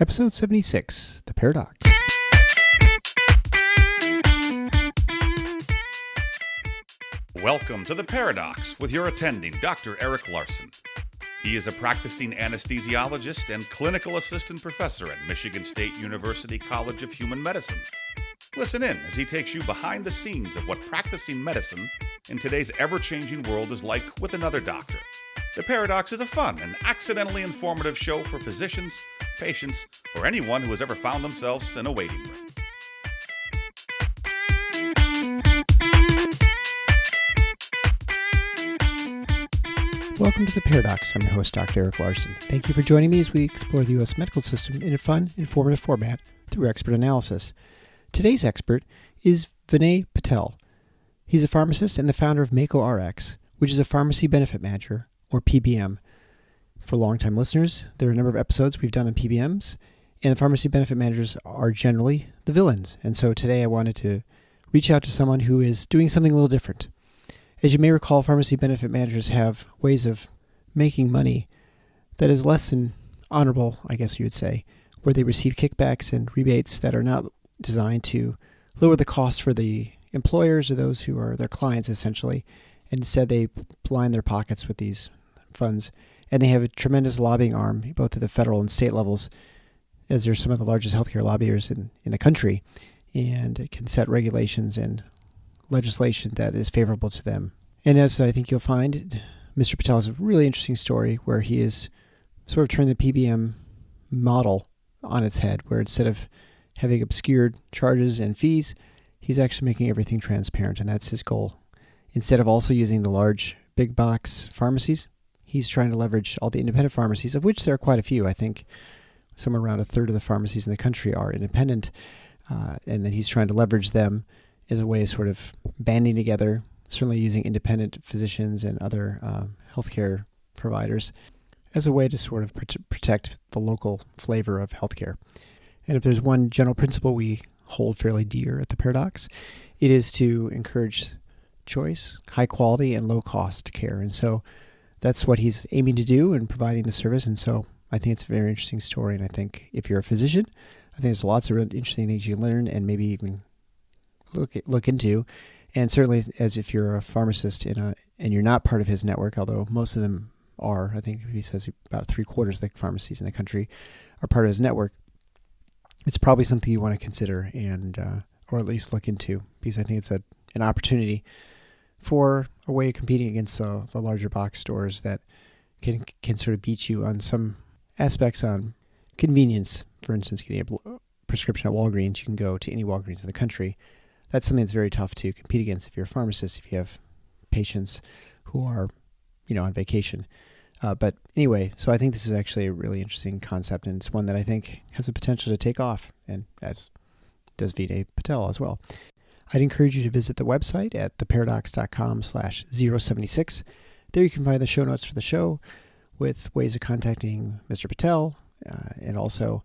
Episode 76, The Paradocs. Welcome to The Paradocs with your attending, Dr. Eric Larson. He is a practicing anesthesiologist and clinical assistant professor at Michigan State University College of Human Medicine. Listen in as he takes you behind the scenes of what practicing medicine in today's ever-changing world is like with another doctor. The Paradox is a fun and accidentally informative show for physicians, patients, or anyone who has ever found themselves in a waiting room. Welcome to The Paradox. I'm your host, Dr. Eric Larson. Thank you for joining me as we explore the U.S. medical system in a fun, informative format through expert analysis. Today's expert is Vinay Patel. He's a pharmacist and the founder of Mako RX, which is a pharmacy benefit manager, or PBM. For longtime listeners, there are a number of episodes we've done on PBMs, and the pharmacy benefit managers are generally the villains. And so today I wanted to reach out to someone who is doing something a little different. As you may recall, pharmacy benefit managers have ways of making money that is less than honorable, I guess you would say, where they receive kickbacks and rebates that are not designed to lower the cost for the employers or those who are their clients, essentially. And instead, they line their pockets with these funds. And they have a tremendous lobbying arm, both at the federal and state levels, as they're some of the largest healthcare lobbyers in the country, and can set regulations and legislation that is favorable to them. And as I think you'll find, Mr. Patel has a really interesting story where he is sort of turned the PBM model on its head, where instead of having obscured charges and fees, he's actually making everything transparent, and that's his goal. Instead of also using the large big box pharmacies, he's trying to leverage all the independent pharmacies, of which there are quite a few. I think somewhere around a third of the pharmacies in the country are independent, and then he's trying to leverage them as a way of sort of banding together, certainly using independent physicians and other healthcare providers as a way to sort of protect the local flavor of healthcare. And if there's one general principle we hold fairly dear at the Paradox, it is to encourage choice, high quality, and low cost care. And so that's what he's aiming to do in providing the service. And so I think it's a very interesting story. And I think if you're a physician, I think there's lots of really interesting things you can learn and maybe even look into. And certainly as if you're a pharmacist and you're not part of his network, although most of them are, I think he says about 3/4 of the pharmacies in the country are part of his network, it's probably something you want to consider and or at least look into, because I think it's an opportunity for a way of competing against the larger box stores that can sort of beat you on some aspects on convenience. For instance, getting a prescription at Walgreens, you can go to any Walgreens in the country. That's something that's very tough to compete against if you're a pharmacist, if you have patients who are, on vacation. But anyway, so I think this is actually a really interesting concept, and it's one that I think has the potential to take off, and as does Vinay Patel as well. I'd encourage you to visit the website at theparadox.com/076. There you can find the show notes for the show with ways of contacting Mr. Patel and also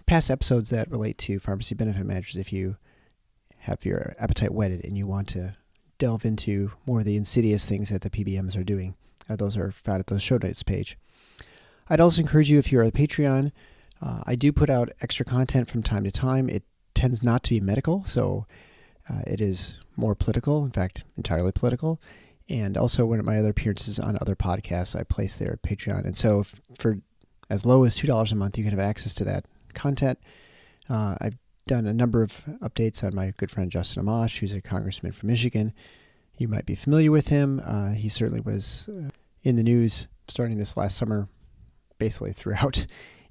past episodes that relate to pharmacy benefit managers if you have your appetite whetted and you want to delve into more of the insidious things that the PBMs are doing. Those are found at the show notes page. I'd also encourage you, if you're a Patreon, I do put out extra content from time to time. It tends not to be medical, so it is more political, in fact, entirely political. And also one of my other appearances on other podcasts I place there at Patreon. And so for as low as $2 a month, you can have access to that content. I've done a number of updates on my good friend Justin Amash, who's a congressman from Michigan. You might be familiar with him. He certainly was in the news starting this last summer, basically throughout.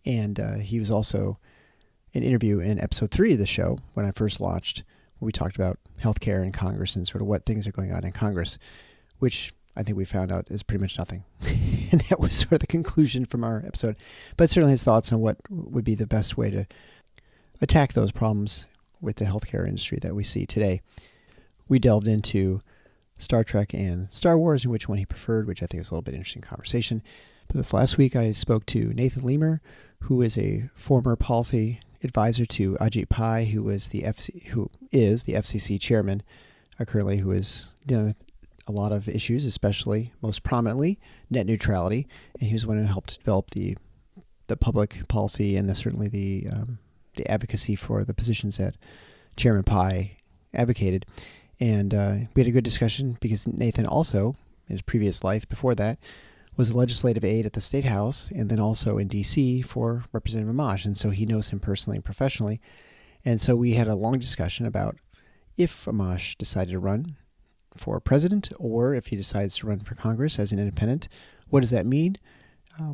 And he was also an interview in episode 3 of the show when I first launched, where we talked about healthcare in Congress and sort of what things are going on in Congress, which I think we found out is pretty much nothing. And that was sort of the conclusion from our episode. But certainly his thoughts on what would be the best way to attack those problems with the healthcare industry that we see today. We delved into Star Trek and Star Wars and which one he preferred, which I think was a little bit interesting conversation. But this last week I spoke to Nathan Lemur, who is a former policy advisor to Ajit Pai, who is the FCC chairman currently, who is dealing with a lot of issues, especially most prominently net neutrality, and he was the one who helped develop the the public policy and certainly the advocacy for the positions that Chairman Pai advocated. And we had a good discussion because Nathan also, in his previous life before that, was a legislative aide at the State House and then also in D.C. for Representative Amash. And so he knows him personally and professionally. And so we had a long discussion about if Amash decided to run for president or if he decides to run for Congress as an independent, what does that mean?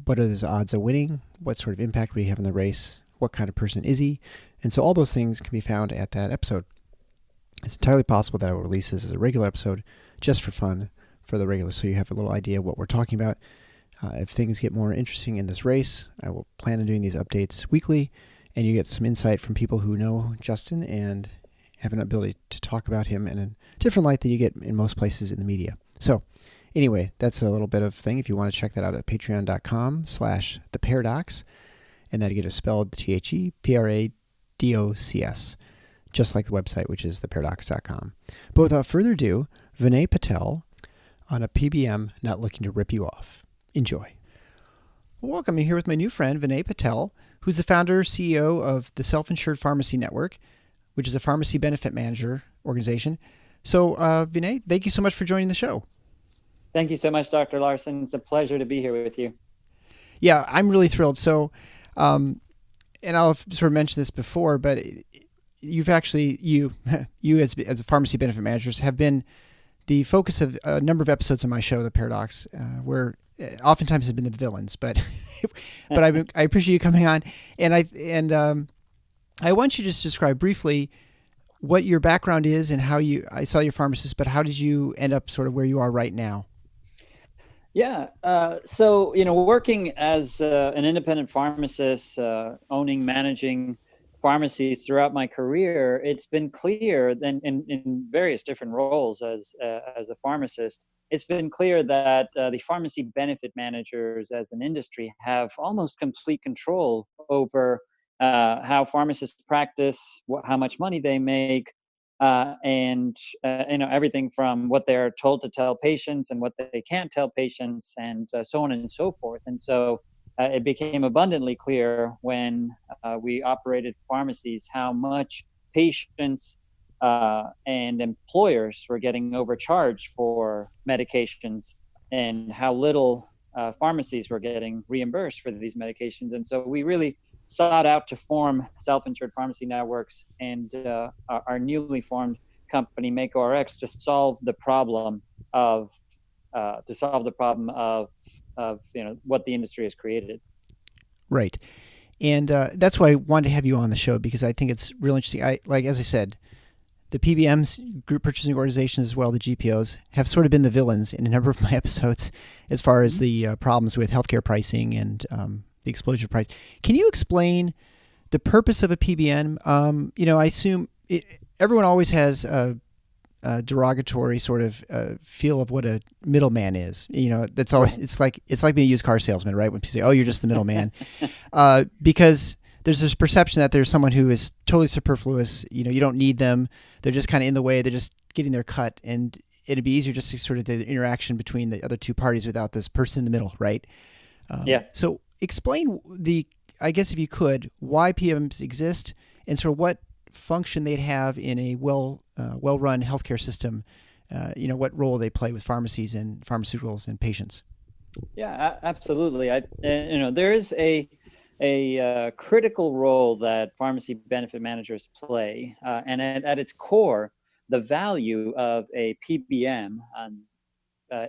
What are his odds of winning? What sort of impact would he have in the race? What kind of person is he? And so all those things can be found at that episode. It's entirely possible that I will release this as a regular episode just for fun for the regular, so you have a little idea of what we're talking about. If things get more interesting in this race, I will plan on doing these updates weekly, and you get some insight from people who know Justin and have an ability to talk about him in a different light than you get in most places in the media. So anyway, that's a little bit of thing. If you want to check that out at patreon.com/theparadocs, and that you get it spelled TheParadocs, just like the website, which is theparadocs.com. But without further ado, Vinay Patel on a PBM not looking to rip you off. Enjoy. Welcome. I'm here with my new friend, Vinay Patel, who's the founder, CEO of the Self-Insured Pharmacy Network, which is a pharmacy benefit manager organization. So, Vinay, thank you so much for joining the show. Thank you so much, Dr. Larson. It's a pleasure to be here with you. Yeah, I'm really thrilled. So, and I'll sort of mentioned this before, but you've actually, you as a pharmacy benefit managers have been the focus of a number of episodes of my show, The Paradox, where oftentimes have been the villains, but I appreciate you coming on, and I want you to just describe briefly what your background is and how I saw your pharmacist, but how did you end up sort of where you are right now? Yeah. So, working as an independent pharmacist, managing pharmacies throughout my career, it's been clear then in various different roles as a pharmacist, it's been clear that the pharmacy benefit managers as an industry have almost complete control over how pharmacists practice, how much money they make, and everything from what they're told to tell patients and what they can't tell patients, and so on and so forth. And so it became abundantly clear when we operated pharmacies how much patients and employers were getting overcharged for medications and how little pharmacies were getting reimbursed for these medications. And so we really sought out to form self-insured pharmacy networks and our newly formed company, MakeRx, to solve the problem of what the industry has created. Right. And that's why I wanted to have you on the show, because I think it's real interesting. As I said, the PBMs, group purchasing organizations, as well, the GPOs, have sort of been the villains in a number of my episodes as far as the problems with healthcare pricing and the explosion of price. Can you explain the purpose of a PBM? I assume everyone always has a derogatory sort of feel of what a middleman is. That's always it's like being a used car salesman, right? When people say, "Oh, you're just the middleman," because there's this perception that there's someone who is totally superfluous. You don't need them. They're just kind of in the way. They're just getting their cut, and it'd be easier just to sort of the interaction between the other two parties without this person in the middle, right? Yeah. So explain I guess if you could, why PBMs exist and sort of what function they'd have in a well-run healthcare system. What role they play with pharmacies and pharmaceuticals and patients. Yeah, absolutely. There is a critical role that pharmacy benefit managers play, and at its core, the value of a PBM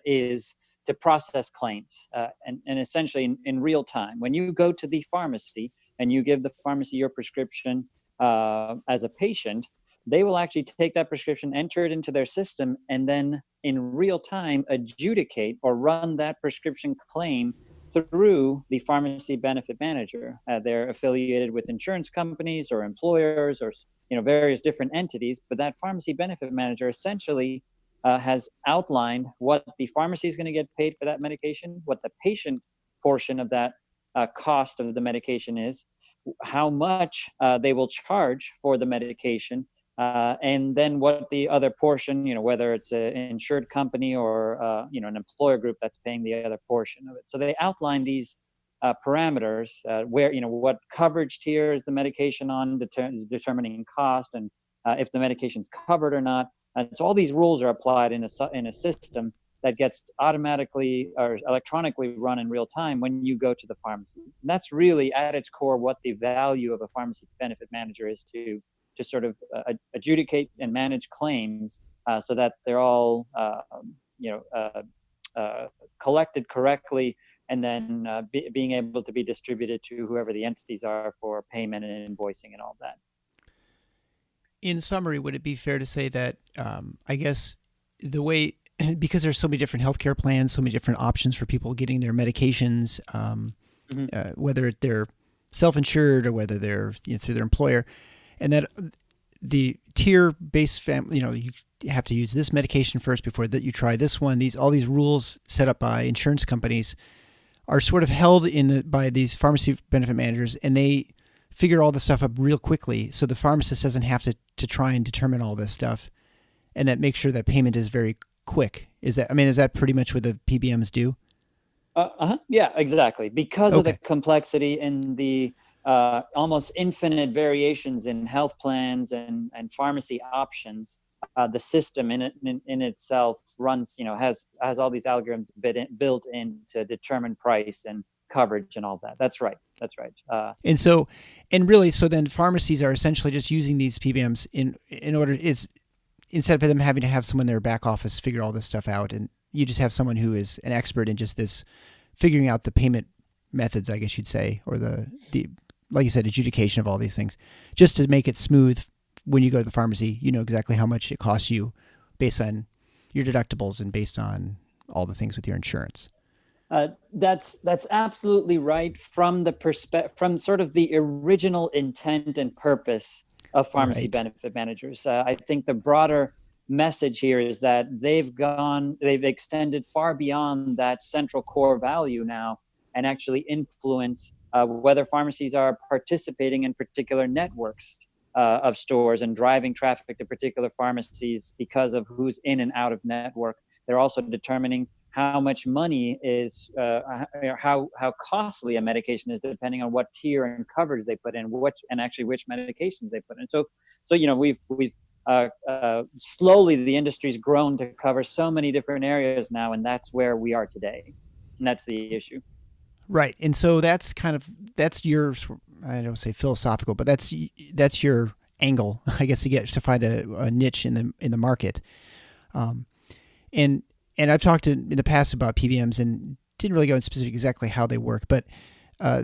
is to process claims, and essentially in real time. When you go to the pharmacy and you give the pharmacy your prescription as a patient, they will actually take that prescription, enter it into their system, and then in real time adjudicate or run that prescription claim through the pharmacy benefit manager. They're affiliated with insurance companies or employers or various different entities, but that pharmacy benefit manager essentially has outlined what the pharmacy is going to get paid for that medication, what the patient portion of that cost of the medication is, how much they will charge for the medication, and then what the other portion, whether it's an insured company or an employer group that's paying the other portion of it. So they outline these parameters, where, what coverage tier is the medication on, determining cost, and if the medication's covered or not. And so all these rules are applied in a system that gets automatically or electronically run in real time when you go to the pharmacy. And that's really at its core what the value of a pharmacy benefit manager is, to sort of adjudicate and manage claims so that they're all collected correctly, and then being able to be distributed to whoever the entities are for payment and invoicing and all that. In summary, would it be fair to say that I guess the way, because there's so many different healthcare plans, so many different options for people getting their medications, whether they're self-insured or whether they're through their employer, and that the tier-based family, you have to use this medication first before that you try this one. All these rules set up by insurance companies are sort of held by these pharmacy benefit managers, and they figure all this stuff up real quickly, so the pharmacist doesn't have to try and determine all this stuff, and that makes sure that payment is very quick. Is that pretty much what the PBMs do? Yeah, exactly. Because of the complexity and the almost infinite variations in health plans and pharmacy options, the system in itself runs, has all these algorithms built in to determine price and coverage and all that. That's right. So then pharmacies are essentially just using these PBMs in order, instead of them having to have someone in their back office figure all this stuff out, and you just have someone who is an expert in just this, figuring out the payment methods, I guess you'd say, or the like you said, adjudication of all these things, just to make it smooth. When you go to the pharmacy, you know exactly how much it costs you based on your deductibles and based on all the things with your insurance. That's absolutely right from from sort of the original intent and purpose of pharmacy benefit managers. I think the broader message here is that they've extended far beyond that central core value now, and actually influence whether pharmacies are participating in particular networks of stores and driving traffic to particular pharmacies because of who's in and out of network. They're also determining how much money is, how costly a medication is, depending on what tier and coverage they put in, which medications they put in. So we've slowly, the industry's grown to cover so many different areas now, and that's where we are today, and that's the issue. Right, and so that's your, I don't say philosophical, but that's your angle, I guess, to find a niche in the market, and I've talked in the past about PBMs and didn't really go into specific exactly how they work, but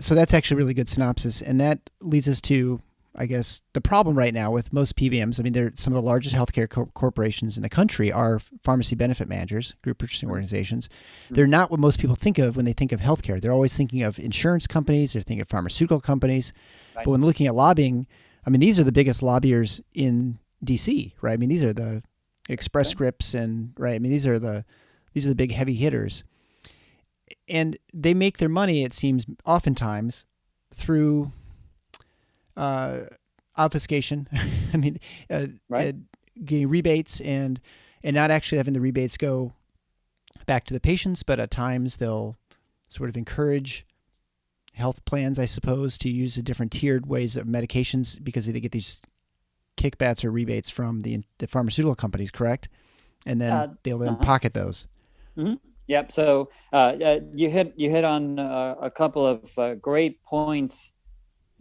so that's actually a really good synopsis, and that leads us to, I guess, the problem right now with most PBMs. I mean, they're some of the largest healthcare corporations in the country are pharmacy benefit managers, group purchasing organizations. They're not what most people think of when they think of healthcare. They're always thinking of insurance companies. They're thinking of pharmaceutical companies. Right. But when looking at lobbying, I mean, these are the biggest lobbyers in DC, right? I mean, these are the Express Scripts and, right? I mean, these are the big heavy hitters. And they make their money, it seems, oftentimes through obfuscation. I mean, getting rebates and not actually having the rebates go back to the patients, but at times they'll sort of encourage health plans, I suppose, to use a different tiered ways of medications because they get these kickbacks or rebates from the pharmaceutical companies, correct? And then they'll then pocket those. Mm-hmm. Yep. So you hit on a couple of great points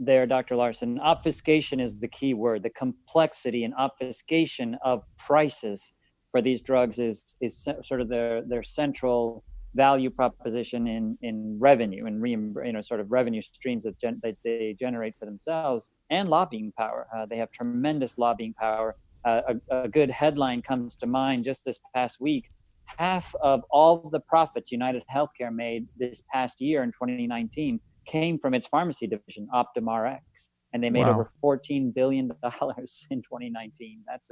there, Dr. Larson. Obfuscation is the key word. The complexity and obfuscation of prices for these drugs is sort of their central value proposition in revenue and sort of revenue streams that they generate for themselves, and lobbying power. They have tremendous lobbying power. A good headline comes to mind just this past week. Half of all the profits United Healthcare made this past year in 2019 came from its pharmacy division, OptumRx, and they made over $14 billion in 2019. That's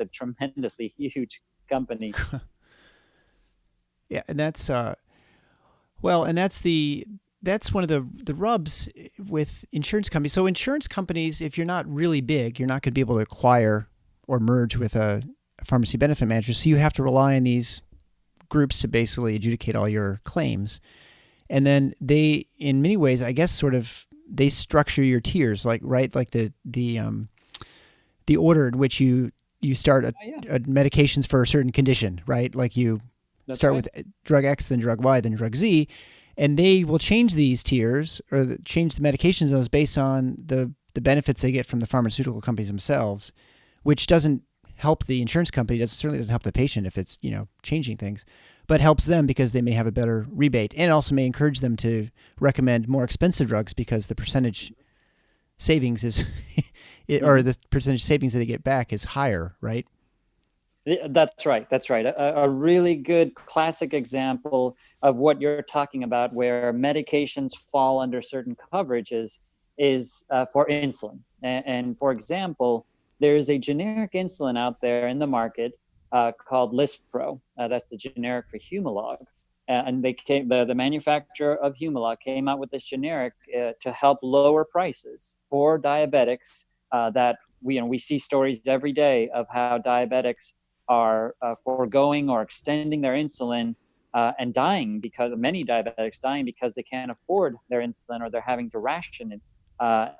a tremendously huge company. Yeah, and that's that's one of the rubs with insurance companies. So insurance companies, if you're not really big, you're not going to be able to acquire or merge with a pharmacy benefit manager. So you have to rely on these groups to basically adjudicate all your claims. And then they, in many ways, I guess, sort of, they structure your tiers, like the order in which you start medications for a certain condition, right? Like you start with drug X, then drug Y, then drug Z, and they will change these tiers or change the medications of those based on the benefits they get from the pharmaceutical companies themselves, which doesn't help the insurance company. Certainly doesn't help the patient if it's, changing things, but helps them because they may have a better rebate, and also may encourage them to recommend more expensive drugs because the percentage savings is, or the percentage savings that they get back is higher, right? That's right. A really good classic example of what you're talking about, where medications fall under certain coverages, is for insulin. And for example, there is a generic insulin out there in the market called Lispro. That's the generic for Humalog. And the manufacturer of Humalog came out with this generic to help lower prices for diabetics. That we see stories every day of how diabetics are foregoing or extending their insulin and dying, because many diabetics dying because they can't afford their insulin or they're having to ration it.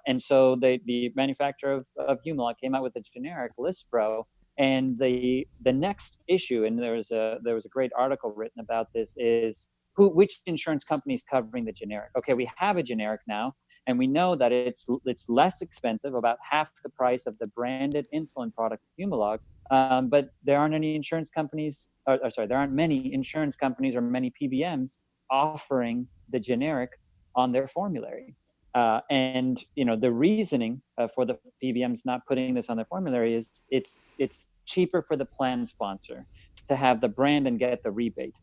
And so the manufacturer of Humalog came out with a generic Lispro. And the next issue, and there was a great article written about this, is which insurance company is covering the generic. Okay, we have a generic now, and we know that it's less expensive, about half the price of the branded insulin product Humalog. But there aren't any insurance companies, there aren't many insurance companies or many PBMs offering the generic on their formulary. And the reasoning for the PBMs not putting this on their formulary is it's cheaper for the plan sponsor to have the brand and get the rebate.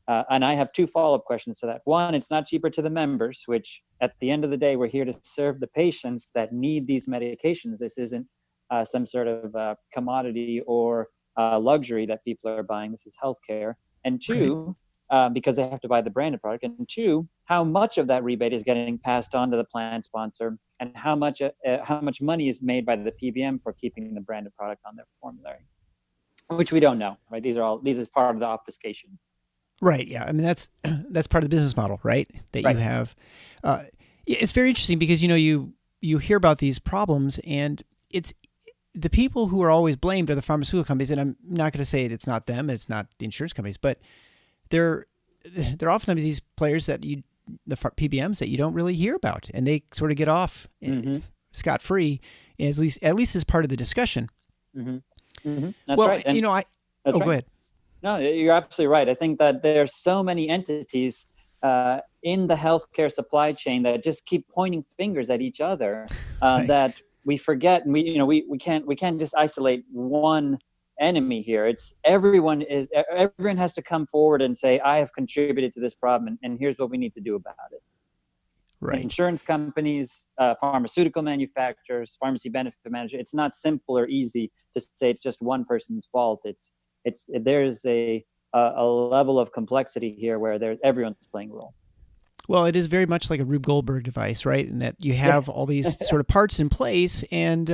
And I have two follow-up questions to that. One, it's not cheaper to the members, which at the end of the day, we're here to serve the patients that need these medications. This isn't some sort of commodity or luxury that people are buying. This is healthcare. And two, because they have to buy the branded product. And two, how much of that rebate is getting passed on to the plan sponsor, and how much money is made by the PBM for keeping the branded product on their formulary, which we don't know, right? These is part of the obfuscation. Right. Yeah. I mean, that's part of the business model, right? That you have. It's very interesting because, you hear about these problems, and it's the people who are always blamed are the pharmaceutical companies. And I'm not going to say it's not them, it's not the insurance companies, but they're oftentimes these players that the PBMs that you don't really hear about, and they sort of get off scot-free, at least as part of the discussion. That's right. And go ahead. No, you're absolutely right. I think that there's so many entities in the healthcare supply chain that just keep pointing fingers at each other that we forget, and we can't just isolate one enemy here. It's everyone has to come forward and say, I have contributed to this problem, and here's what we need to do about it. Right. Insurance companies, pharmaceutical manufacturers, pharmacy benefit managers. It's not simple or easy to say it's just one person's fault. There's a level of complexity here where everyone's playing a role. Well, it is very much like a Rube Goldberg device, right? In that you have all these sort of parts in place, and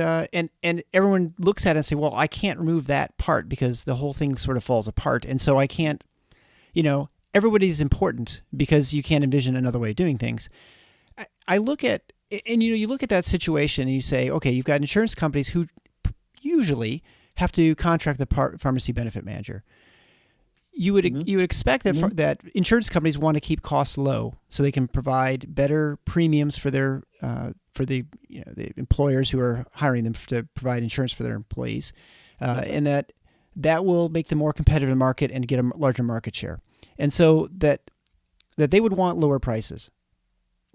everyone looks at it and say, well, I can't remove that part because the whole thing sort of falls apart. And so I can't, everybody's important because you can't envision another way of doing things. I look at, and you look at that situation and you say, okay, you've got insurance companies who usually have to contract the pharmacy benefit manager. You would expect that that insurance companies want to keep costs low so they can provide better premiums for their the employers who are hiring them to provide insurance for their employees, and that will make them more competitive in the market and get a larger market share. And so that they would want lower prices.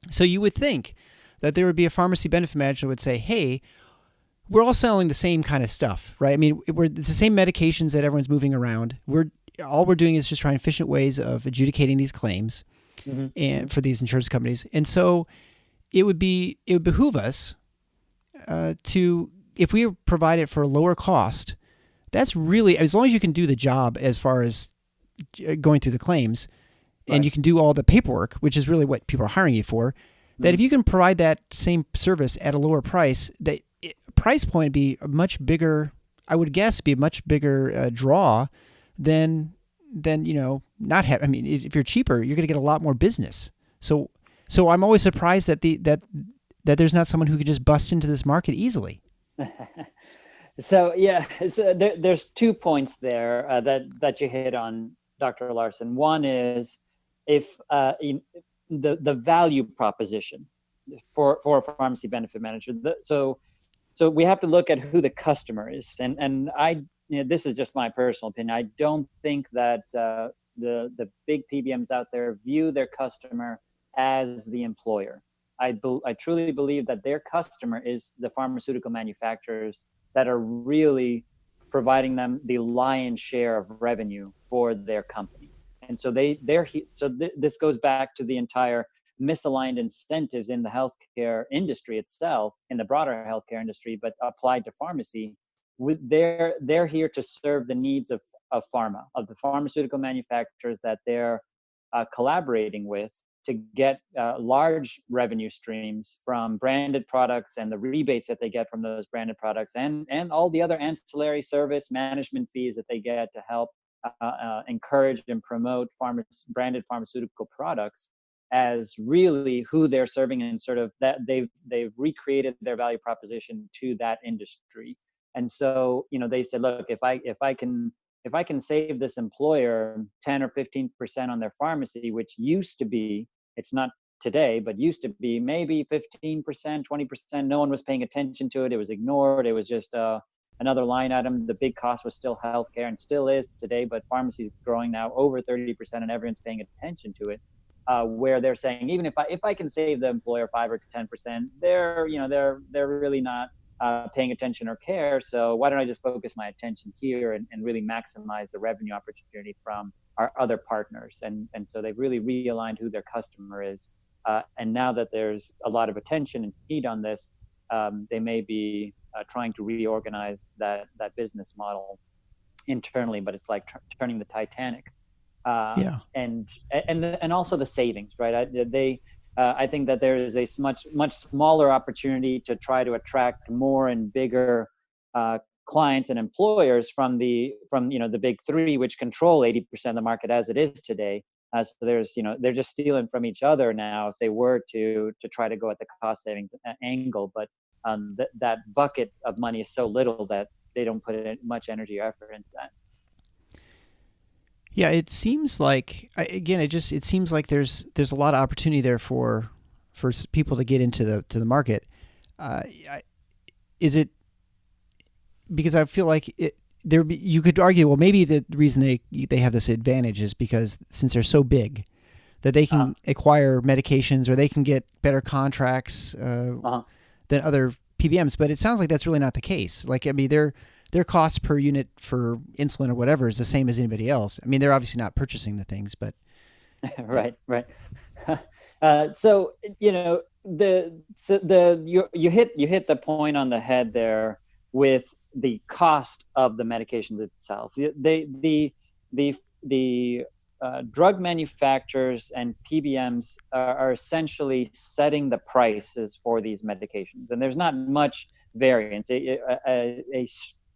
So you would think that there would be a pharmacy benefit manager who would say, hey, we're all selling the same kind of stuff, right? I mean, it's the same medications that everyone's moving around. All we're doing is just trying efficient ways of adjudicating these claims and for these insurance companies. And so it would behoove us if we provide it for a lower cost, that's really, as long as you can do the job as far as going through the claims, and you can do all the paperwork, which is really what people are hiring you for, that if you can provide that same service at a lower price, price point would be a much bigger, I would guess, be a much bigger draw than not have. I mean, if you're cheaper, you're going to get a lot more business So I'm always surprised that that there's not someone who could just bust into this market easily. So there's 2 points there that you hit on, Dr. Larson. One is if the value proposition for a pharmacy benefit manager. So we have to look at who the customer is, and this is just my personal opinion. I don't think that the big PBMs out there view their customer as the employer. I truly believe that their customer is the pharmaceutical manufacturers that are really providing them the lion's share of revenue for their company. And so this goes back to the entire misaligned incentives in the healthcare industry itself, in the broader healthcare industry, but applied to pharmacy. They're here to serve the needs of pharma, of the pharmaceutical manufacturers that they're collaborating with to get large revenue streams from branded products and the rebates that they get from those branded products, and all the other ancillary service management fees that they get to help encourage and promote branded pharmaceutical products as really who they're serving, and sort of that they've recreated their value proposition to that industry. And so, they said, look, if I can save this employer 10 or 15% on their pharmacy, which used to be, it's not today, but used to be maybe 15%, 20%, no one was paying attention to it. It was ignored. It was just another line item. The big cost was still healthcare, and still is today, but pharmacy is growing now over 30%, and everyone's paying attention to it. Where they're saying, even if I can save the employer 5 or 10%, they're really not paying attention or care. So why don't I just focus my attention here and really maximize the revenue opportunity from our other partners? And so they've really realigned who their customer is. And now that there's a lot of attention and need on this, they may be trying to reorganize that business model internally, but it's like turning the Titanic. And also the savings, right? I think that there is a much smaller opportunity to try to attract more and bigger clients and employers from the big three, which control 80% of the market as it is today. So they're just stealing from each other now if they were to try to go at the cost savings angle. But that bucket of money is so little that they don't put much energy or effort into that. Yeah, it seems like it seems like there's a lot of opportunity there for people to get into the market. Is it because I feel like you could argue, well, maybe the reason they have this advantage is because since they're so big that they can acquire medications, or they can get better contracts than other PBMs. But it sounds like that's really not the case. Like, I mean, their cost per unit for insulin or whatever is the same as anybody else. I mean, they're obviously not purchasing the things, but right. So you hit the point on the head there with the cost of the medications itself. The drug manufacturers and PBMs are essentially setting the prices for these medications, and there's not much variance.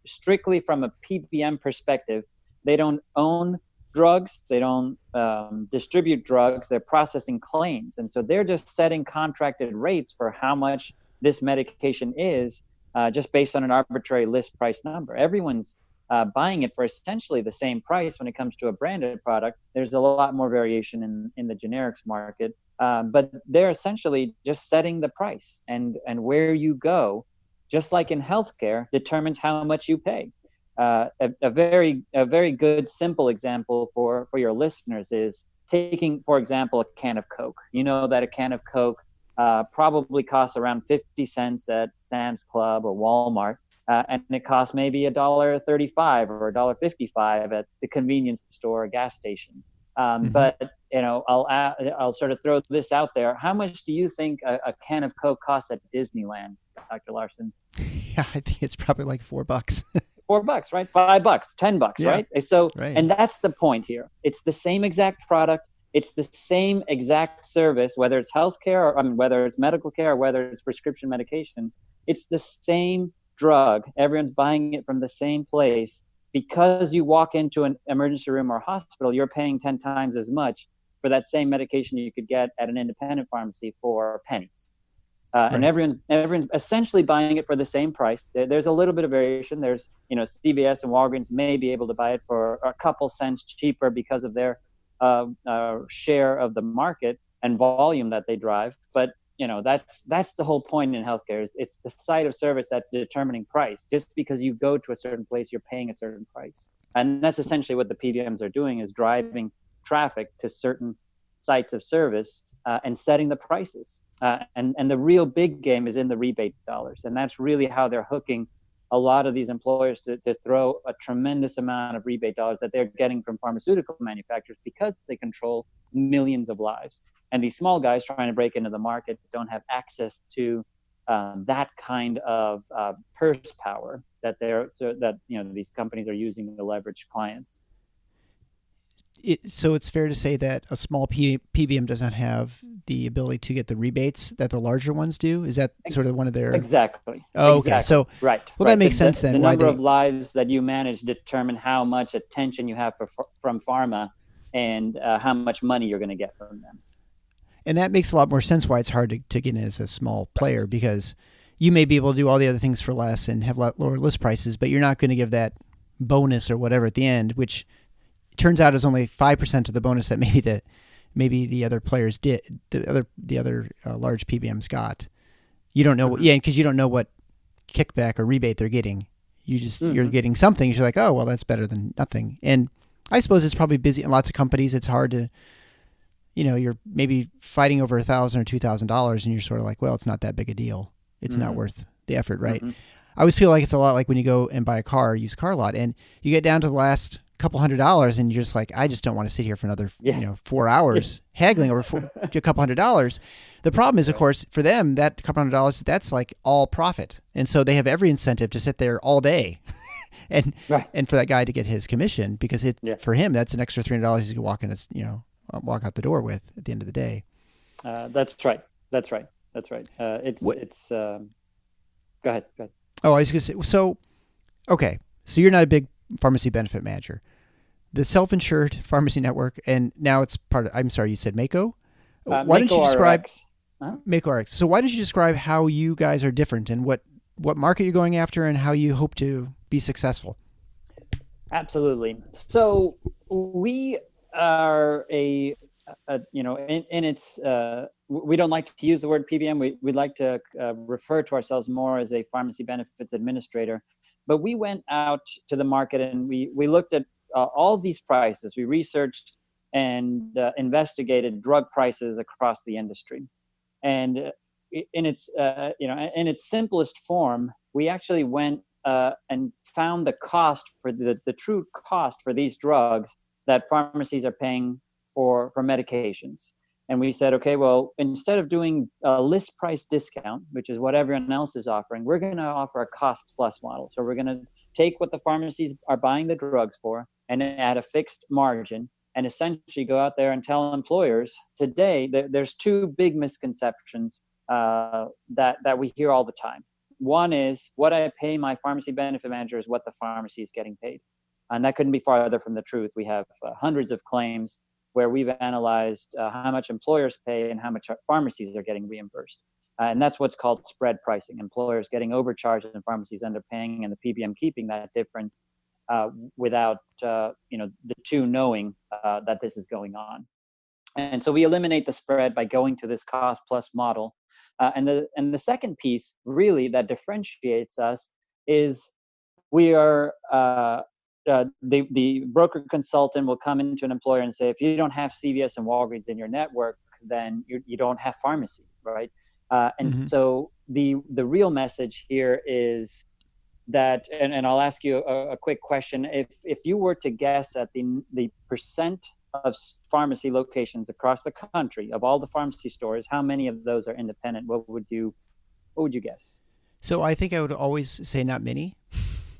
Strictly from a PBM perspective, they don't own drugs, they don't distribute drugs, they're processing claims. And so they're just setting contracted rates for how much this medication is, just based on an arbitrary list price number. Everyone's buying it for essentially the same price when it comes to a branded product. There's a lot more variation in the generics market, but they're essentially just setting the price, and where you go, just like in healthcare, determines how much you pay. A very good simple example for your listeners is taking, for example, a can of Coke. You know that a can of Coke probably costs around 50 cents at Sam's Club or Walmart, and it costs maybe $1.35 or $1.55 at the convenience store or gas station. But I'll sort of throw this out there. How much do you think a can of Coke costs at Disneyland, Dr. Larson? Yeah, I think it's probably like $4. $4, right? $5, $10, yeah. Right? So, right. And that's the point here. It's the same exact product. It's the same exact service, whether it's healthcare or whether it's medical care or whether it's prescription medications. It's the same drug. Everyone's buying it from the same place. Because you walk into an emergency room or hospital, you're paying 10 times as much for that same medication you could get at an independent pharmacy for pennies. And everyone's essentially buying it for the same price. There's a little bit of variation. There's, CVS and Walgreens may be able to buy it for a couple cents cheaper because of their share of the market and volume that they drive. But that's the whole point in healthcare. It's the site of service that's determining price. Just because you go to a certain place, you're paying a certain price, and that's essentially what the PBMs are doing, is driving traffic to certain sites of service and setting the prices. And the real big game is in the rebate dollars, and that's really how they're hooking a lot of these employers to throw a tremendous amount of rebate dollars that they're getting from pharmaceutical manufacturers, because they control millions of lives. And these small guys trying to break into the market don't have access to that kind of purse power that these companies are using to leverage clients. So it's fair to say that a small PBM does not have the ability to get the rebates that the larger ones do? Is that sort of one of their... Exactly. Oh, exactly. Okay. So, right. That makes sense then. The number of lives that you manage determine how much attention you have from pharma and how much money you're going to get from them. And that makes a lot more sense why it's hard to get in as a small player, because you may be able to do all the other things for less and have lower list prices, but you're not going to give that bonus or whatever at the end, which turns out is only 5% of the bonus that maybe the other players did, the other large PBMs got. You don't know, because you don't know what kickback or rebate they're getting. You just you're getting something. You're like, oh well, that's better than nothing. And I suppose it's probably busy in lots of companies. It's hard to, you're maybe fighting over $1,000 or $2,000, and you're sort of like, well, it's not that big a deal. It's not worth the effort, right? I always feel like it's a lot like when you go and buy a car, used car lot, and you get down to the last couple $100 and you're just like, I just don't want to sit here for another 4 hours haggling over a couple $100. The problem is, of course, for them, that couple $100, that's like all profit, and so they have every incentive to sit there all day and for that guy to get his commission, because for him that's an extra $300 he's gonna walk out the door with at the end of the day. That's right. It's go ahead. Oh, I was gonna say, so you're not a big pharmacy benefit manager. The self-insured pharmacy network, and now it's part of, I'm sorry, you said Mako? Why don't you describe Mako RX? So why don't you describe how you guys are different and what market you're going after and how you hope to be successful? Absolutely. So we are we don't like to use the word PBM. We'd like to refer to ourselves more as a pharmacy benefits administrator. But we went out to the market and we looked at all these prices. We researched and investigated drug prices across the industry. And in its simplest form, we actually went and found the cost for the true cost for these drugs that pharmacies are paying for medications. And we said, okay, well, instead of doing a list price discount, which is what everyone else is offering, we're going to offer a cost plus model. So we're going to take what the pharmacies are buying the drugs for and add a fixed margin, and essentially go out there and tell employers today that there's two big misconceptions that we hear all the time. One is, what I pay my pharmacy benefit manager is what the pharmacy is getting paid. And that couldn't be farther from the truth. We have hundreds of claims where we've analyzed how much employers pay and how much pharmacies are getting reimbursed. And that's what's called spread pricing. Employers getting overcharged and pharmacies underpaying, and the PBM keeping that difference without the two knowing that this is going on. And so we eliminate the spread by going to this cost plus model. And the second piece really that differentiates us is we are the broker consultant will come into an employer and say, if you don't have CVS and Walgreens in your network, then you don't have pharmacy, right? So the real message here is that, and I'll ask you a quick question. If you were to guess at the percent of pharmacy locations across the country, of all the pharmacy stores, how many of those are independent? What would you guess? So I think I would always say not many.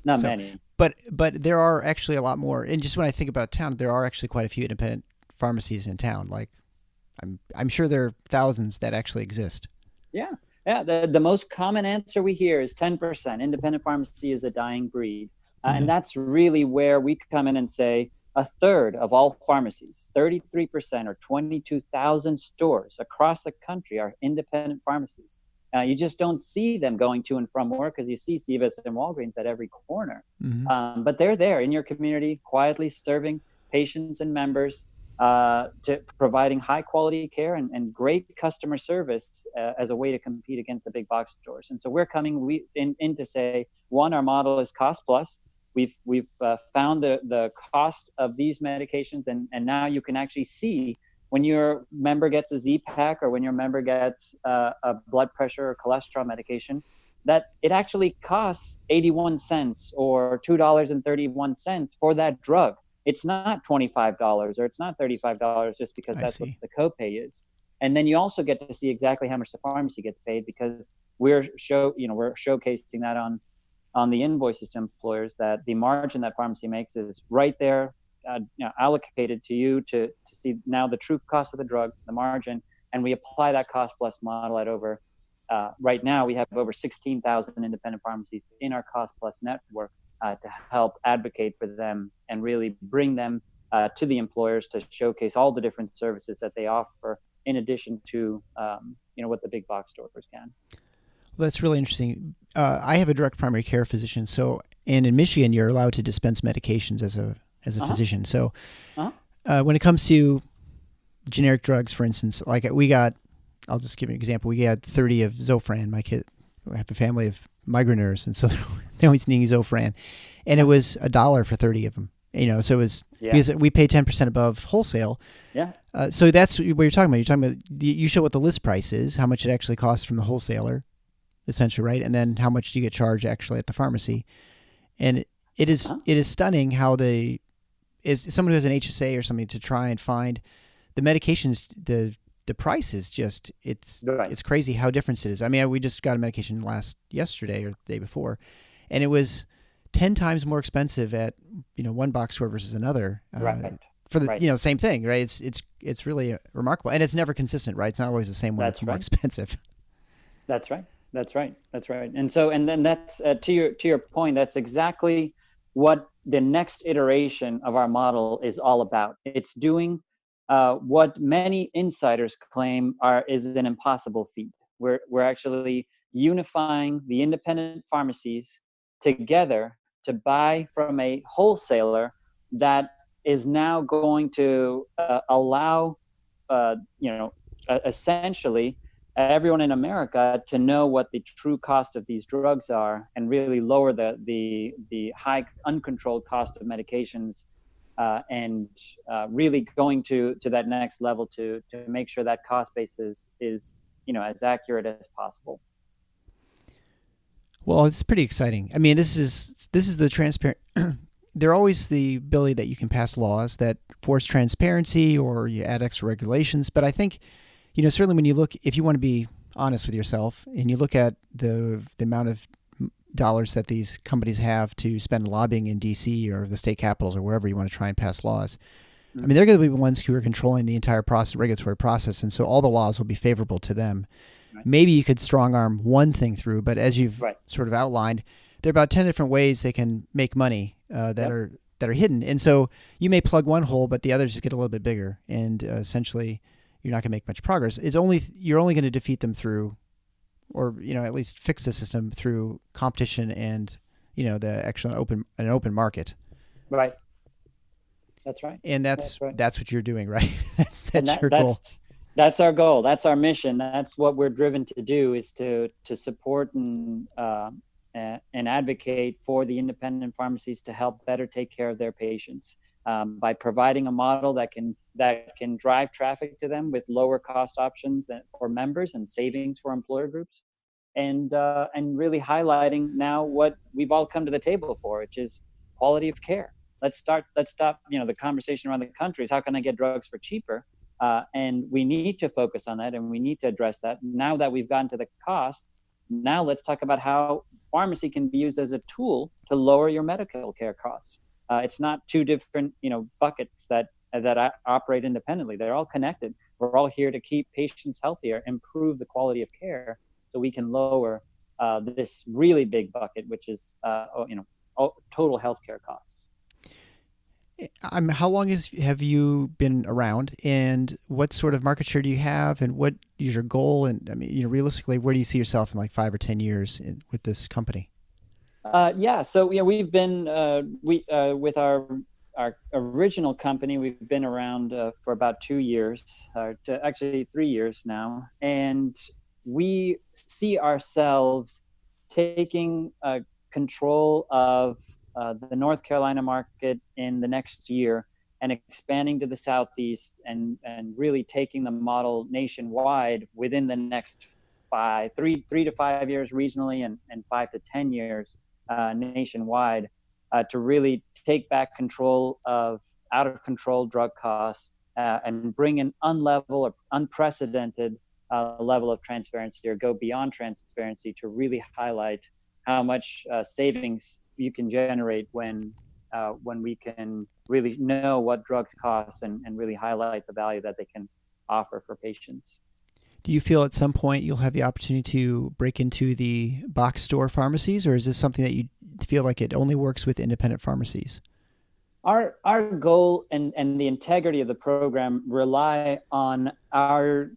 Not many. But there are actually a lot more. And just when I think about town, there are actually quite a few independent pharmacies in town. Like I'm sure there are thousands that actually exist. Yeah. The most common answer we hear is 10%. Independent pharmacy is a dying breed. And that's really where we come in and say, a third of all pharmacies, 33% or 22,000 stores across the country are independent pharmacies. You just don't see them going to and from work because you see CVS and Walgreens at every corner. Mm-hmm. But they're there in your community, quietly serving patients and members, to providing high quality care and great customer service as a way to compete against the big box stores. And so we're coming in to say, one, our model is cost plus. We've found the cost of these medications, and now you can actually see when your member gets a Z-Pak or when your member gets a blood pressure or cholesterol medication, that it actually costs 81 cents or $2.31 for that drug. It's not $25 or it's not $35 just because that's what the copay is. And then you also get to see exactly how much the pharmacy gets paid, because we're showcasing that on the invoices to employers, that the margin that pharmacy makes is right there, allocated to you to see now the true cost of the drug, the margin, and we apply that cost plus model at over, right now we have over 16,000 independent pharmacies in our cost plus network to help advocate for them and really bring them to the employers to showcase all the different services that they offer in addition to what the big box stores can. Well, that's really interesting. I have a direct primary care physician, and in Michigan, you're allowed to dispense medications as a physician. So when it comes to generic drugs, for instance, like I'll just give you an example. We got 30 of Zofran. My kid, I have a family of migraineurs, and so they always need Zofran, and it was $1 for 30 of them. So it was because we pay 10% above wholesale. Yeah. So that's what you're talking about. You're talking about you show what the list price is, how much it actually costs from the wholesaler, essentially, right? And then how much do you get charged actually at the pharmacy? And it is stunning how is someone who has an HSA or something to try and find the medications, the price is just it's crazy how different it is. I mean, we just got a medication yesterday or the day before, and it was 10 times more expensive at one box store versus another. For the same thing, right? It's really remarkable, and it's never consistent, right? It's not always the same one that's more expensive. That's right. And then that's to your point. That's exactly what the next iteration of our model is all about. It's doing what many insiders claim is an impossible feat. We're actually unifying the independent pharmacies together to buy from a wholesaler that is now going to allow, essentially everyone in America to know what the true cost of these drugs are and really lower the high uncontrolled cost of medications, and really going to that next level to make sure that cost base is as accurate as possible. Well, it's pretty exciting. I mean, this is the transparent. There are always the ability that you can pass laws that force transparency or you add extra regulations. But I think, certainly when you look, if you want to be honest with yourself and you look at the amount of dollars that these companies have to spend lobbying in DC or the state capitals or wherever you want to try and pass laws, I mean, they're going to be the ones who are controlling the entire regulatory process. And so all the laws will be favorable to them. Right. Maybe you could strong arm one thing through, but as you've sort of outlined, there are about 10 different ways they can make money that are hidden. And so you may plug one hole, but the others just get a little bit bigger. And essentially, you're not going to make much progress. You're only going to defeat them through, or at least fix the system through competition and the actual open market. Right. That's right. And that's what you're doing, right? that's your goal. That's our goal. That's our mission. That's what we're driven to do, is to support and advocate for the independent pharmacies to help better take care of their patients, by providing a model that can drive traffic to them with lower cost options for members and savings for employer groups, and really highlighting now what we've all come to the table for, which is quality of care. Let's stop. The conversation around the country is how can I get drugs for cheaper, and we need to focus on that and we need to address that. Now that we've gotten to the cost, now let's talk about how pharmacy can be used as a tool to lower your medical care costs. It's not two different, buckets that operate independently. They're all connected. We're all here to keep patients healthier, improve the quality of care, so we can lower this really big bucket, which is, total healthcare costs. How long have you been around, and what sort of market share do you have, and what is your goal? And I mean, realistically, where do you see yourself in like 5 or 10 years with this company? Yeah, so we've been with our original company, we've been around for about 2 years, actually 3 years now, and we see ourselves taking control of the North Carolina market in the next year and expanding to the Southeast and really taking the model nationwide within the next 3 to 5 years regionally and 5 to 10 years nationwide, to really take back control of out of control drug costs and bring an or unprecedented level of transparency, or go beyond transparency to really highlight how much savings you can generate when we can really know what drugs cost and really highlight the value that they can offer for patients. Do you feel at some point you'll have the opportunity to break into the box store pharmacies, or is this something that you feel like it only works with independent pharmacies? Our goal and the integrity of the program rely on our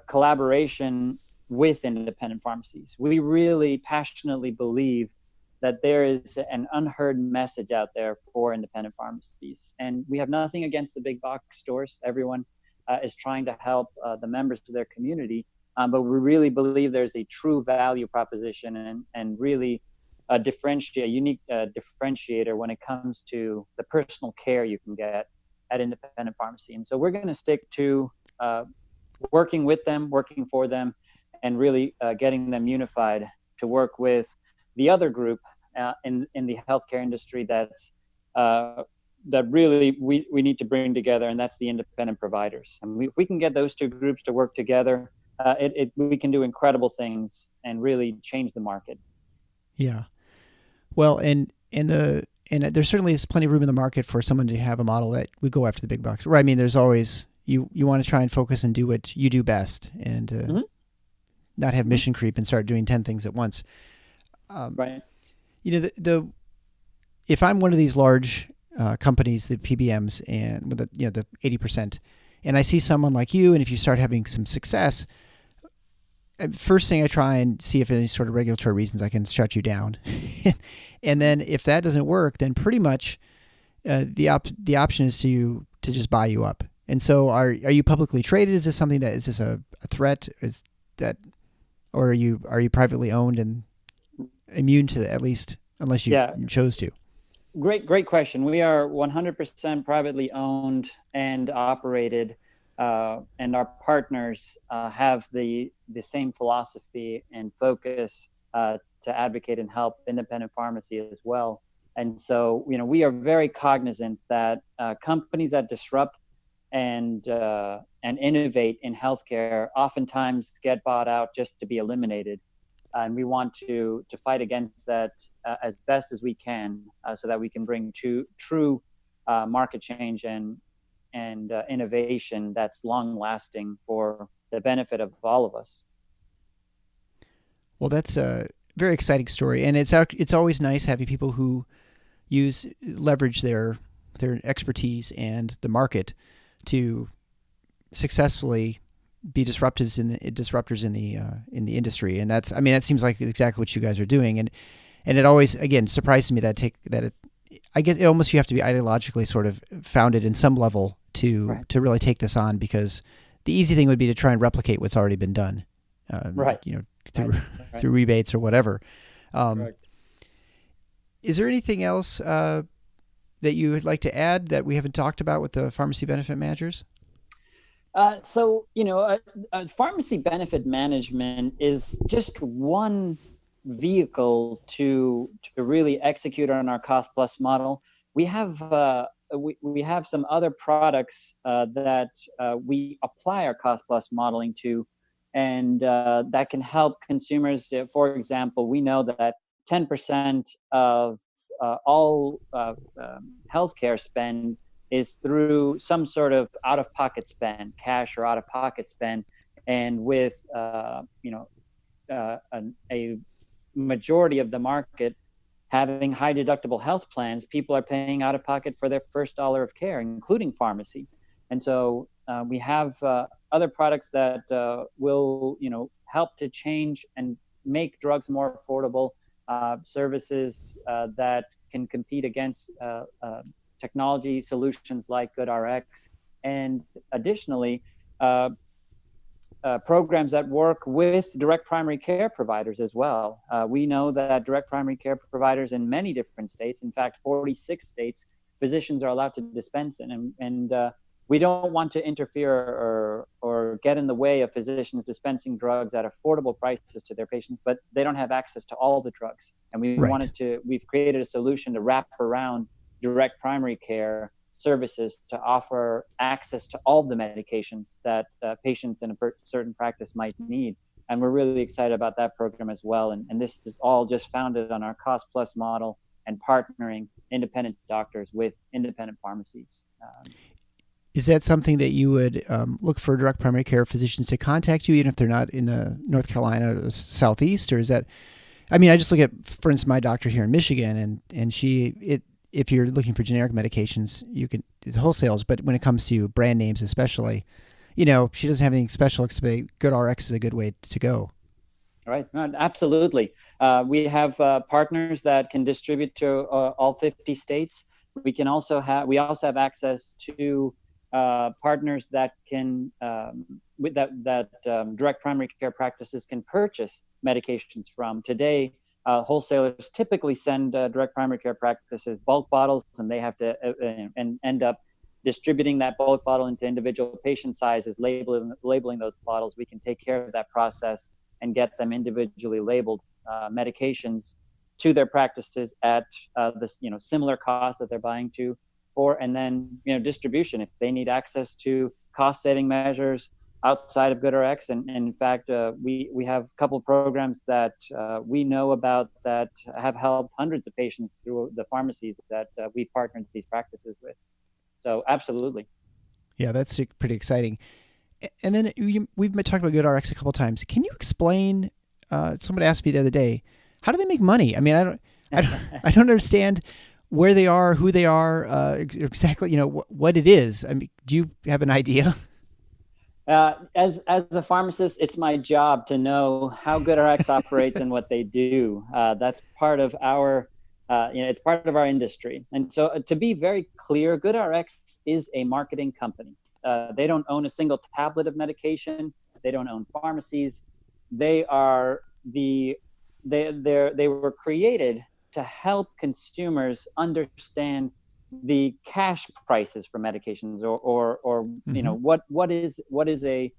collaboration with independent pharmacies. We really passionately believe that there is an unheard message out there for independent pharmacies. And we have nothing against the big box stores. Everyone is trying to help the members of their community. But we really believe there's a true value proposition and really a unique differentiator when it comes to the personal care you can get at independent pharmacy. And so we're going to stick to working with them, working for them, and really getting them unified to work with the other group in the healthcare industry that really we need to bring together, and that's the independent providers. And if we can get those two groups to work together, we can do incredible things and really change the market. Yeah. Well, and there certainly is plenty of room in the market for someone to have a model that would go after the big box. Right. I mean, there's always you want to try and focus and do what you do best, and not have mission creep and start doing 10 things at once. Right. If I'm one of these large companies, the PBMs, and with the 80%, and I see someone like you, and if you start having some success, first thing I try and see if any sort of regulatory reasons I can shut you down. And then if that doesn't work, then pretty much the option is to just buy you up. And so are you publicly traded? Is this a threat? Is that, or are you privately owned and immune to it, at least unless you chose to? Great question. We are 100% privately owned and operated, and our partners have the same philosophy and focus to advocate and help independent pharmacy as well. And so, we are very cognizant that companies that disrupt and innovate in healthcare oftentimes get bought out just to be eliminated. And we want to fight against that as best as we can, so that we can bring true market change and innovation that's long lasting for the benefit of all of us. Well, that's a very exciting story, and it's always nice having people who leverage their expertise and the market to successfely be disruptors in the industry. And that seems like exactly what you guys are doing. And it always, again, surprises me I guess it almost, you have to be ideologically sort of founded in some level to really take this on, because the easy thing would be to try and replicate what's already been done, through rebates or whatever. Is there anything else that you would like to add that we haven't talked about with the pharmacy benefit managers? Pharmacy benefit management is just one vehicle to really execute on our cost plus model. We have some other products that we apply our cost plus modeling to, and that can help consumers. For example, we know that 10% of all healthcare spend is through some sort of out-of-pocket spend, cash or out-of-pocket spend, and with a majority of the market having high deductible health plans, people are paying out of pocket for their first dollar of care, including pharmacy. And so we have other products that will, help to change and make drugs more affordable, services that can compete against technology solutions like GoodRx, and additionally, programs that work with direct primary care providers as well. We know that direct primary care providers in many different states, in fact, 46 states, physicians are allowed to dispense in, and we don't want to interfere or get in the way of physicians dispensing drugs at affordable prices to their patients, but they don't have access to all the drugs. And we've created a solution to wrap around direct primary care services to offer access to all the medications that patients in a certain practice might need. And we're really excited about that program as well. And this is all just founded on our cost plus model and partnering independent doctors with independent pharmacies. Is that something that you would look for direct primary care physicians to contact you, even if they're not in the North Carolina or the Southeast? Or is that, I just look at, for instance, my doctor here in Michigan, and if you're looking for generic medications, you can, it's wholesales, but when it comes to brand names especially, she doesn't have anything special except GoodRx is a good way to go. Right. Absolutely. We have partners that can distribute to all 50 states. We also have access to partners that can direct primary care practices can purchase medications from. Today, wholesalers typically send direct primary care practices bulk bottles, and they have to and end up distributing that bulk bottle into individual patient sizes, labeling those bottles. We can take care of that process and get them individually labeled medications to their practices at this similar cost that they're buying to for, and then distribution if they need access to cost saving measures outside of GoodRx. And in fact, we have a couple of programs that we know about that have helped hundreds of patients through the pharmacies that we've partnered these practices with. So absolutely. Yeah, that's pretty exciting. And then we've been talking about GoodRx a couple of times. Can you explain? Someone asked me the other day, how do they make money? I don't understand where they are, who they are, exactly. What it is. Do you have an idea? As a pharmacist, it's my job to know how GoodRx operates and what they do. That's part of our, it's part of our industry. And so, to be very clear, GoodRx is a marketing company. They don't own a single tablet of medication. They don't own pharmacies. They were created to help consumers understand the cash prices for medications, or what is a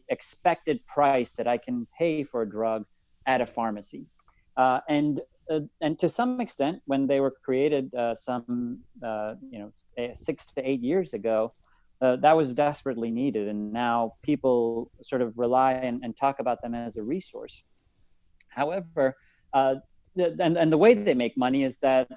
expected price that I can pay for a drug at a pharmacy, and to some extent, when they were created 6 to 8 years ago, that was desperately needed, and now people sort of rely and talk about them as a resource. However, and the way they make money is that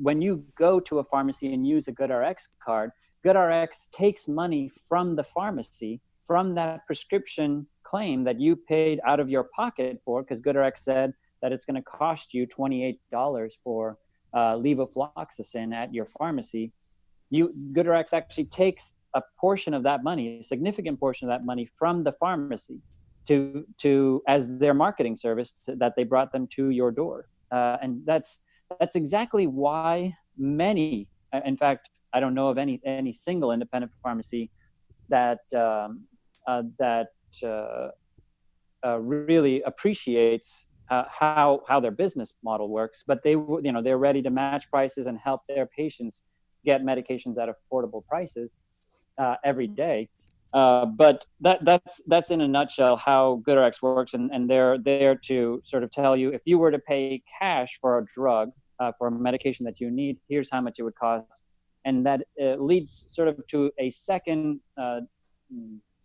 when you go to a pharmacy and use a GoodRx card, GoodRx takes money from the pharmacy, from that prescription claim that you paid out of your pocket for, because GoodRx said that it's going to cost you $28 for levofloxacin at your pharmacy. GoodRx actually takes a portion of that money, a significant portion of that money from the pharmacy to as their marketing service that they brought them to your door. And that's exactly why many, in fact, I don't know of any single independent pharmacy that really appreciates how their business model works. But they're ready to match prices and help their patients get medications at affordable prices every day. But that's in a nutshell how GoodRx works, and they're there to sort of tell you, if you were to pay cash for a drug, for a medication that you need, here's how much it would cost. And that leads sort of to a second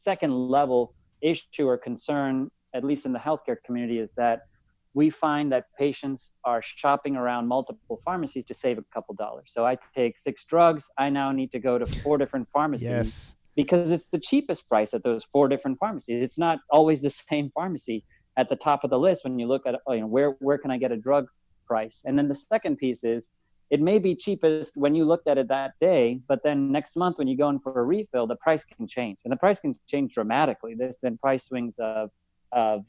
level issue or concern, at least in the healthcare community, is that we find that patients are shopping around multiple pharmacies to save a couple dollars. So I take 6 drugs, I now need to go to 4 different pharmacies. Yes. Because it's the cheapest price at those 4 different pharmacies. It's not always the same pharmacy at the top of the list when you look at where can I get a drug price. And then the second piece is, it may be cheapest when you looked at it that day, but then next month when you go in for a refill, the price can change, and the price can change dramatically. There's been price swings of $50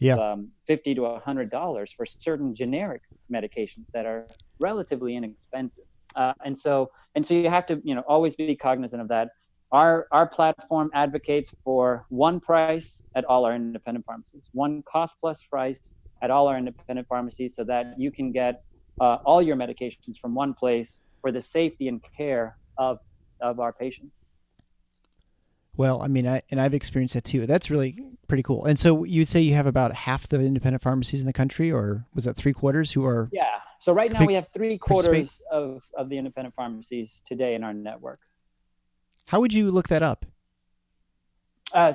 to $100 for certain generic medications that are relatively inexpensive. And so you have to, always be cognizant of that. Our platform advocates for one price at all our independent pharmacies, one cost plus price at all our independent pharmacies, so that you can get all your medications from one place for the safety and care of our patients. Well, I mean, I've experienced that too. That's really pretty cool. And so you'd say you have about half the independent pharmacies in the country, or was it 3/4 who are? Yeah. So right now we have 3/4 of the independent pharmacies today in our network. How would you look that up?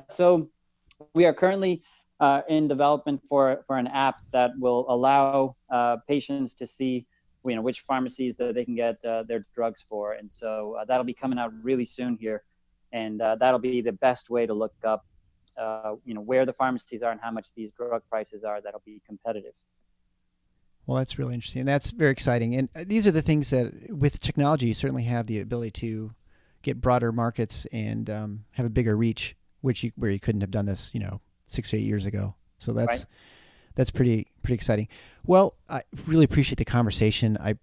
So we are currently in development for an app that will allow patients to see, which pharmacies that they can get their drugs for. And so that'll be coming out really soon here. And that'll be the best way to look up, where the pharmacies are and how much these drug prices are. That'll be competitive. Well, that's really interesting. That's very exciting. And these are the things that, with technology, you certainly have the ability to get broader markets and have a bigger reach, where you couldn't have done this, 6 or 8 years ago. So that's pretty exciting. Well, I really appreciate the conversation. I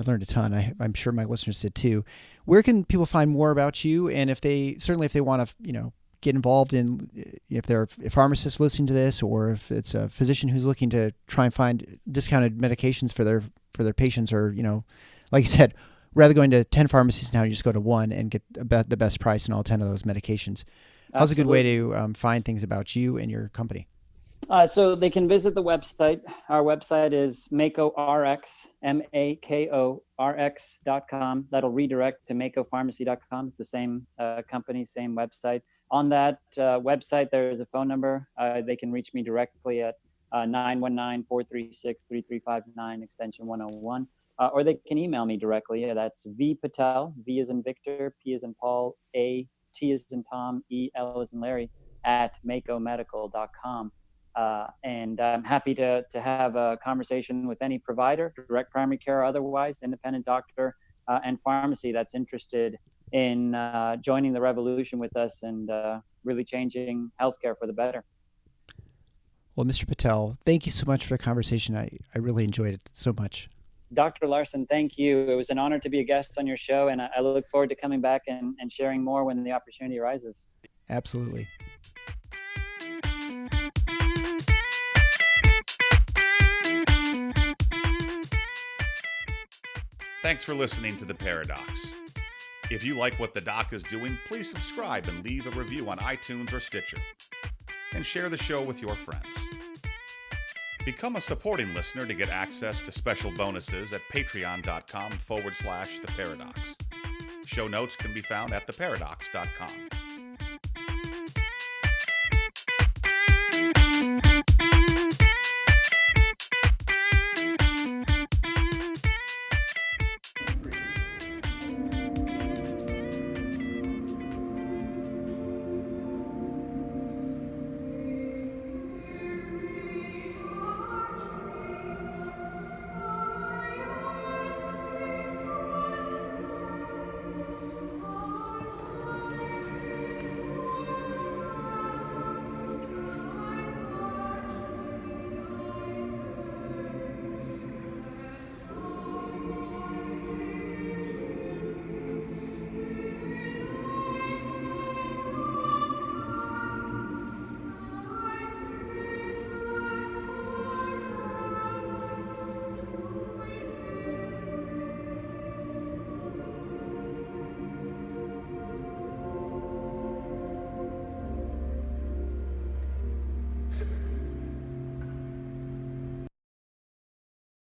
learned a ton. I'm sure my listeners did too. Where can people find more about you? And if they want to, get involved in, if they're a pharmacist listening to this, or if it's a physician who's looking to try and find discounted medications for their patients, or, like you said, rather going to 10 pharmacies now, you just go to one and get the best price on all 10 of those medications. How's a good way to find things about you and your company? So they can visit the website. Our website is MakoRx, MakoRx.com. That'll redirect to MakoPharmacy.com. It's the same company, same website. On that website, there is a phone number. They can reach me directly at 919-436-3359, extension 101. Or they can email me directly. That's V Patel, V as in Victor, P as in Paul, A, T as in Tom, E, L as in Larry, at MakoMedical.com. And I'm happy to have a conversation with any provider, direct primary care or otherwise, independent doctor, and pharmacy that's interested in joining the revolution with us and really changing healthcare for the better. Well, Mr. Patel, thank you so much for the conversation. I really enjoyed it so much. Dr. Larson, thank you. It was an honor to be a guest on your show, and I look forward to coming back and sharing more when the opportunity arises. Absolutely. Thanks for listening to The Paradox. If you like what the doc is doing, please subscribe and leave a review on iTunes or Stitcher. And share the show with your friends. Become a supporting listener to get access to special bonuses at patreon.com/theparadox. Show notes can be found at theparadox.com.